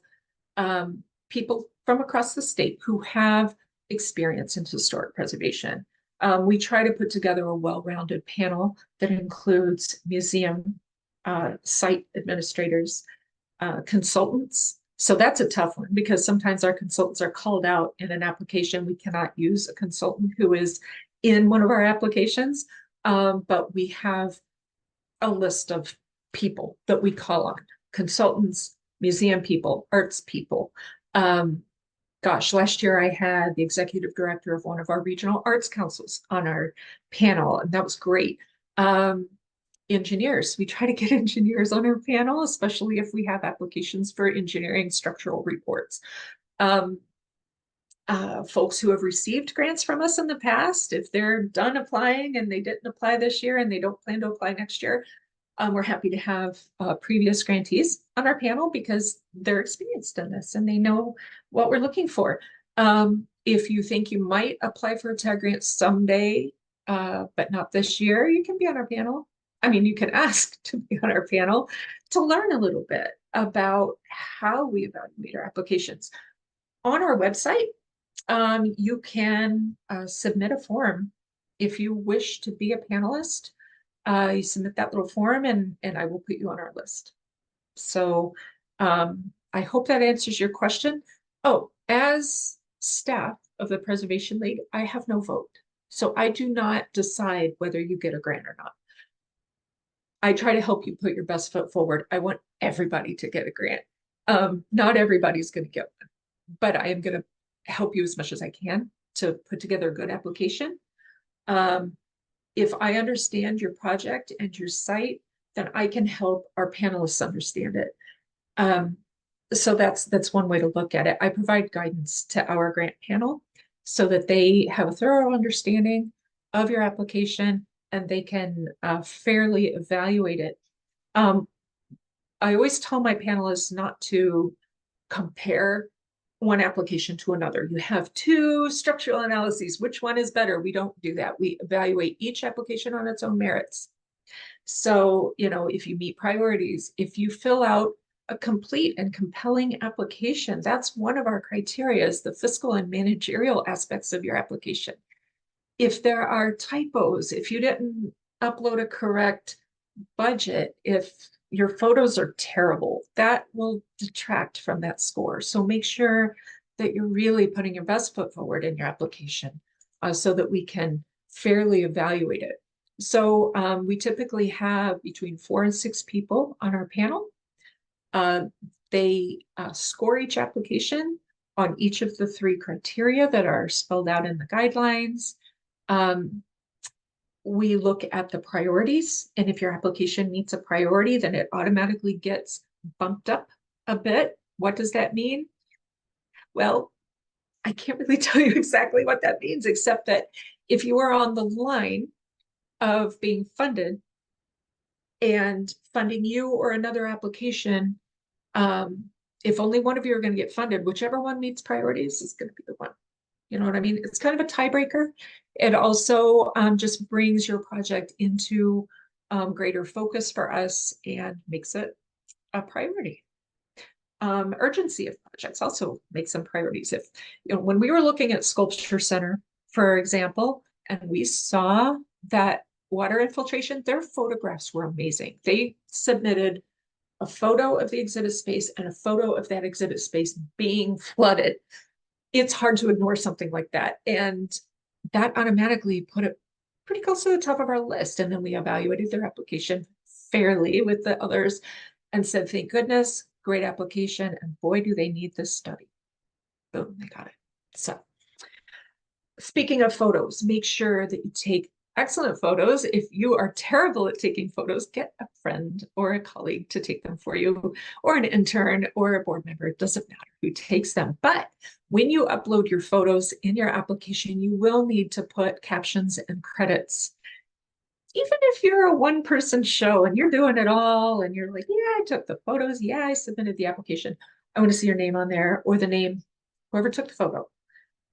people from across the state who have experience in historic preservation. We try to put together a well-rounded panel that includes museum site administrators, consultants. So that's a tough one because sometimes our consultants are called out in an application. We cannot use a consultant who is in one of our applications, but we have a list of people that we call on: consultants, museum people, arts people. Gosh, last year I had the executive director of one of our regional arts councils on our panel, and that was great. Engineers, we try to get engineers on our panel, especially if we have applications for engineering structural reports. Folks who have received grants from us in the past, if they're done applying and they didn't apply this year and they don't plan to apply next year, we're happy to have previous grantees on our panel because they're experienced in this and they know what we're looking for. If you think you might apply for a TAG grant someday, but not this year, you can be on our panel. I mean, you can ask to be on our panel to learn a little bit about how we evaluate our applications. On our website, you can submit a form if you wish to be a panelist. You submit that little form and I will put you on our list. So I hope that answers your question. Oh, as staff of the Preservation League, I have no vote. So I do not decide whether you get a grant or not. I try to help you put your best foot forward. I want everybody to get a grant. Not everybody's going to get one, but I am going to help you as much as I can to put together a good application. If I understand your project and your site, then I can help our panelists understand it. So that's one way to look at it. I provide guidance to our grant panel so that they have a thorough understanding of your application and they can fairly evaluate it. I always tell my panelists not to compare one application to another. You have two structural analyses. Which one is better? We don't do that. We evaluate each application on its own merits. So, you know, if you meet priorities, if you fill out a complete and compelling application, that's one of our criteria, is the fiscal and managerial aspects of your application. If there are typos, if you didn't upload a correct budget, if your photos are terrible, that will detract from that score. So make sure that you're really putting your best foot forward in your application so that we can fairly evaluate it. So we typically have between 4 and 6 people on our panel. They score each application on each of the 3 criteria that are spelled out in the guidelines. We look at the priorities, and if your application meets a priority, then it automatically gets bumped up a bit. What does that mean? Well, I can't really tell you exactly what that means, except that if you are on the line of being funded and funding you or another application, if only one of you are going to get funded, whichever one meets priorities is going to be the one. You know what I mean? It's kind of a tiebreaker. It also just brings your project into greater focus for us and makes it a priority. Urgency of projects also makes them priorities. If, when we were looking at Sculpture Center, for example, and we saw that water infiltration, their photographs were amazing. They submitted a photo of the exhibit space and a photo of that exhibit space being flooded. It's hard to ignore something like that. And that automatically put it pretty close to the top of our list. And then we evaluated their application fairly with the others and said, thank goodness, great application. And boy, do they need this study. Boom, they got it. So speaking of photos, make sure that you take excellent photos. If you are terrible at taking photos, get a friend or a colleague to take them for you, or an intern or a board member. It doesn't matter who takes them. But when you upload your photos in your application, you will need to put captions and credits. Even if you're a one-person show and you're doing it all and you're like, yeah, I took the photos, yeah, I submitted the application, I want to see your name on there, or the name, whoever took the photo.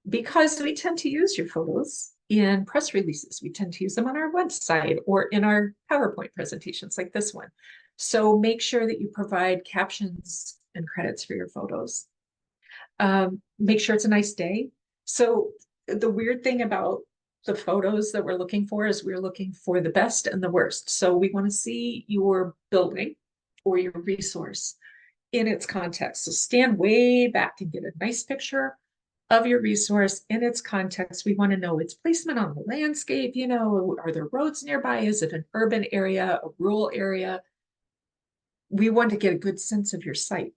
Because we tend to use your photos in press releases. We tend to use them on our website or in our PowerPoint presentations like this one. So make sure that you provide captions and credits for your photos. Make sure it's a nice day. So the weird thing about the photos that we're looking for is we're looking for the best and the worst. So we want to see your building or your resource in its context. So stand way back and get a nice picture of your resource in its context. We want to know its placement on the landscape. Are there roads nearby? Is it an urban area, a rural area? We want to get a good sense of your site.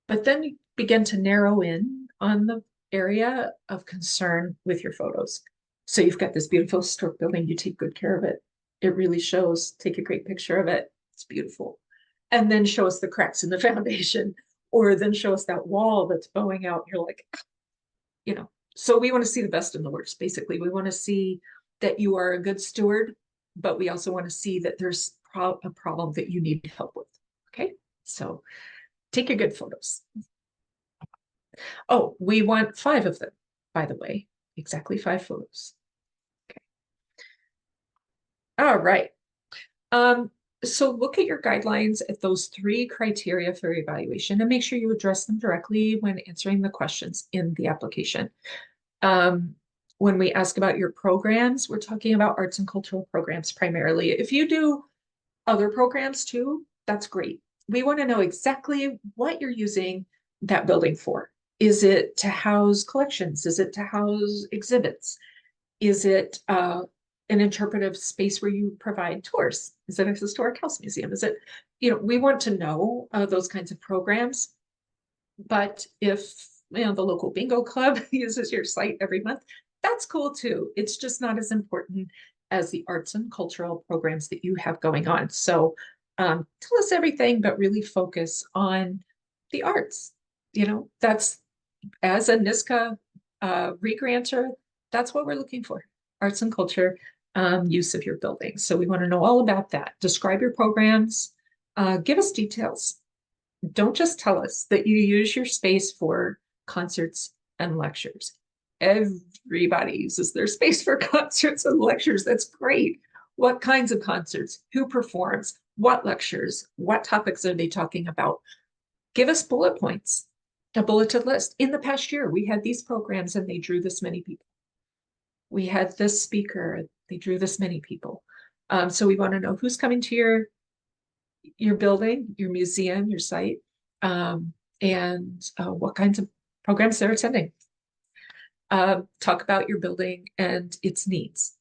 But then you begin to narrow in on the area of concern with your photos. So you've got this beautiful historic building, you take good care of it. It really shows, take a great picture of it. It's beautiful. And then show us the cracks in the foundation, or then show us that wall that's bowing out. You're like, so we want to see the best and the worst. Basically, we want to see that you are a good steward, but we also want to see that there's a problem that you need help with. Okay, so take your good photos. Oh, we want 5 of them, by the way, exactly 5 photos. Okay. All right. So look at your guidelines at those 3 criteria for evaluation and make sure you address them directly when answering the questions in the application. When we ask about your programs, we're talking about arts and cultural programs primarily. If you do other programs too, that's great. We want to know exactly what you're using that building for. Is it to house collections? Is it to house exhibits? Is it an interpretive space where you provide tours? Is it a historic house museum? Is it, we want to know those kinds of programs. But if, the local bingo club uses your site every month, that's cool too. It's just not as important as the arts and cultural programs that you have going on. So tell us everything, but really focus on the arts. That's, as a NISCA regranter, that's what we're looking for, arts and culture use of your building. So we want to know all about that. Describe your programs, give us details. Don't just tell us that you use your space for concerts and lectures. Everybody uses their space for concerts and lectures. That's great. What kinds of concerts? Who performs? What lectures? What topics are they talking about? Give us bullet points, a bulleted list. In the past year, we had these programs and they drew this many people. We had this speaker, they drew this many people. So we want to know who's coming to your building, your museum, your site, and what kinds of programs they're attending. Talk about your building and its needs.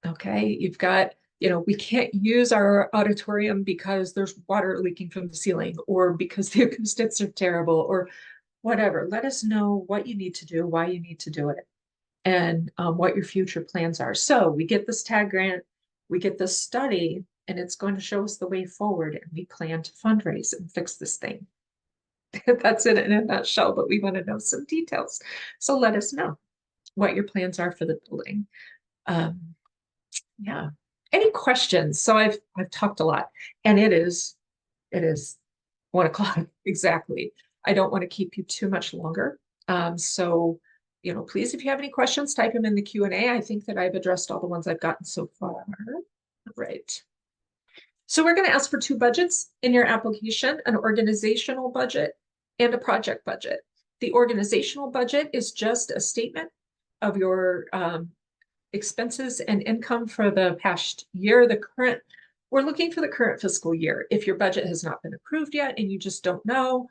Okay, you've got, we can't use our auditorium because there's water leaking from the ceiling or because the acoustics are terrible or whatever. Let us know what you need to do, why you need to do it, and what your future plans are. So we get this TAG grant, we get this study, and it's going to show us the way forward, and we plan to fundraise and fix this thing. That's it in a nutshell, but we want to know some details. So let us know what your plans are for the building. Yeah. Any questions? So I've talked a lot, and it is 1 o'clock exactly. I don't want to keep you too much longer. So please, if you have any questions, type them in the Q&A. I think that I've addressed all the ones I've gotten so far. Right. So we're going to ask for two budgets in your application, an organizational budget and a project budget. The organizational budget is just a statement of your expenses and income for the past year. We're looking for the current fiscal year. If your budget has not been approved yet and you just don't know,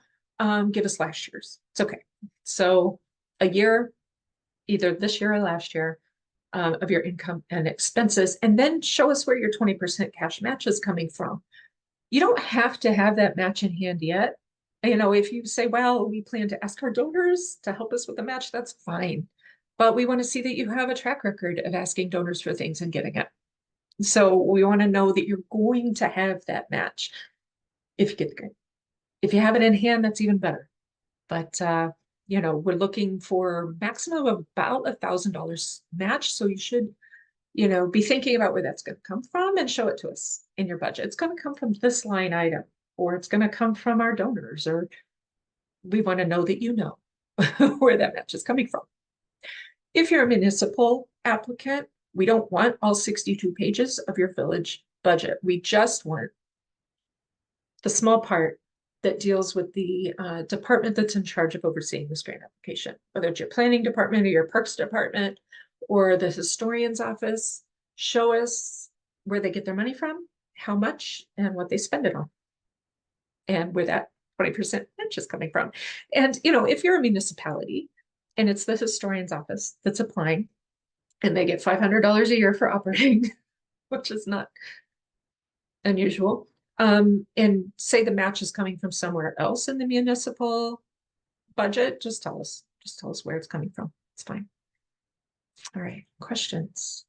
give us last year's. It's okay. So a year, either this year or last year, of your income and expenses, and then show us where your 20% cash match is coming from. You don't have to have that match in hand yet. If you say, well, we plan to ask our donors to help us with the match, that's fine. But we want to see that you have a track record of asking donors for things and getting it. So we want to know that you're going to have that match if you get the grant. If you have it in hand, that's even better. But we're looking for maximum of about $1,000 match. So you should, be thinking about where that's going to come from and show it to us in your budget. It's going to come from this line item, or it's going to come from our donors, or we want to know that you know where that match is coming from. If you're a municipal applicant, we don't want all 62 pages of your village budget. We just want the small part that deals with the department that's in charge of overseeing this grant application, whether it's your planning department or your parks department or the historian's office. Show us where they get their money from, how much, and what they spend it on, and where that 20% match is coming from. And, if you're a municipality and it's the historian's office that's applying and they get $500 a year for operating, which is not unusual, and say the match is coming from somewhere else in the municipal budget, just tell us where it's coming from. It's fine. All right, questions?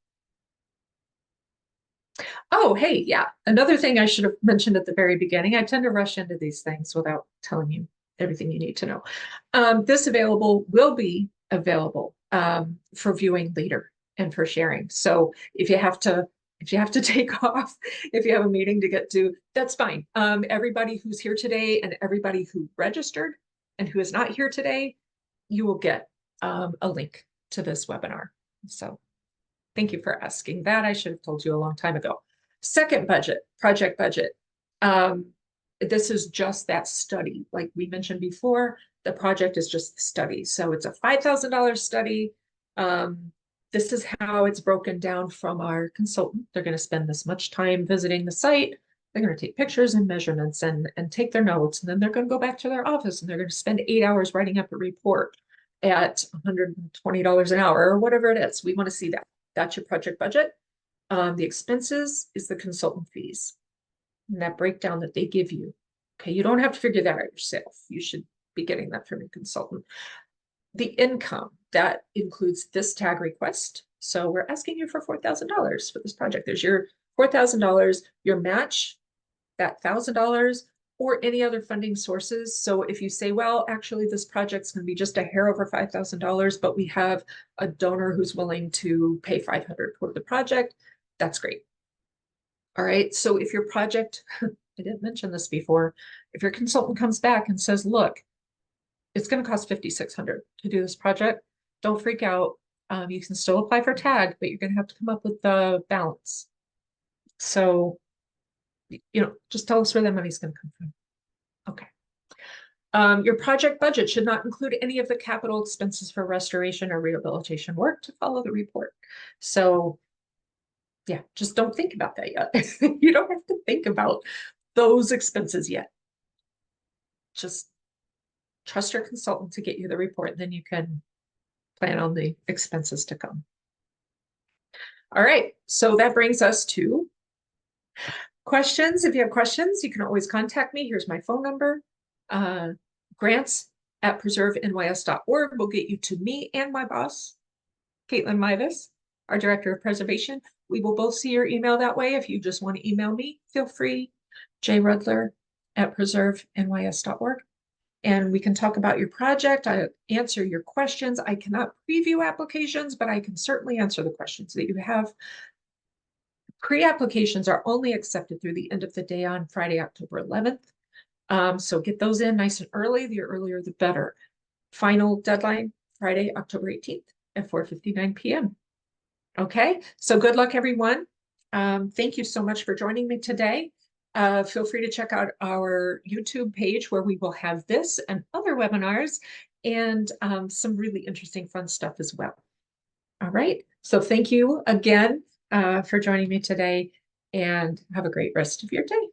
Oh, hey, yeah. Another thing I should have mentioned at the very beginning, I tend to rush into these things without telling you everything you need to know. This will be available for viewing later and for sharing. So if you have to take off, if you have a meeting to get to, that's fine. Everybody who's here today and everybody who registered and who is not here today, you will get a link to this webinar. So thank you for asking that. I should have told you a long time ago. Second budget, project budget. This is just that study. Like we mentioned before, the project is just the study. So it's a $5,000 study. This is how it's broken down from our consultant. They're going to spend this much time visiting the site. They're going to take pictures and measurements and take their notes. And then they're going to go back to their office and they're going to spend 8 hours writing up a report at $120 an hour or whatever it is. We want to see that. That's your project budget. The expenses is the consultant fees and that breakdown that they give you. Okay, you don't have to figure that out yourself. You should be getting that from your consultant. The income, that includes this tag request. So we're asking you for $4,000 for this project. There's your $4,000, your match, that $1,000, or any other funding sources. So if you say, well, actually this project's going to be just a hair over $5,000, but we have a donor who's willing to pay $500 toward the project, that's great. All right, so if your project, I didn't mention this before, if your consultant comes back and says, look, it's going to cost $5,600 to do this project, don't freak out. You can still apply for tag, but you're going to have to come up with the balance. So, just tell us where that money's going to come from. Okay. Your project budget should not include any of the capital expenses for restoration or rehabilitation work to follow the report. So, yeah, just don't think about that yet. You don't have to think about those expenses yet. Just trust your consultant to get you the report, then you can plan on the expenses to come. All right, so that brings us to questions. If you have questions, you can always contact me. Here's my phone number. grants@preservenys.org will get you to me and my boss, Caitlin Midas, our Director of Preservation. We will both see your email that way. If you just want to email me, feel free, jrudler@preservenys.org. And we can talk about your project. I answer your questions. I cannot preview applications, but I can certainly answer the questions that you have. Pre-applications are only accepted through the end of the day on Friday, October 11th. So get those in nice and early. The earlier, the better. Final deadline, Friday, October 18th at 4:59 p.m. Okay, so good luck, everyone. Thank you so much for joining me today. Feel free to check out our YouTube page where we will have this and other webinars and some really interesting fun stuff as well. All right, so thank you again for joining me today and have a great rest of your day.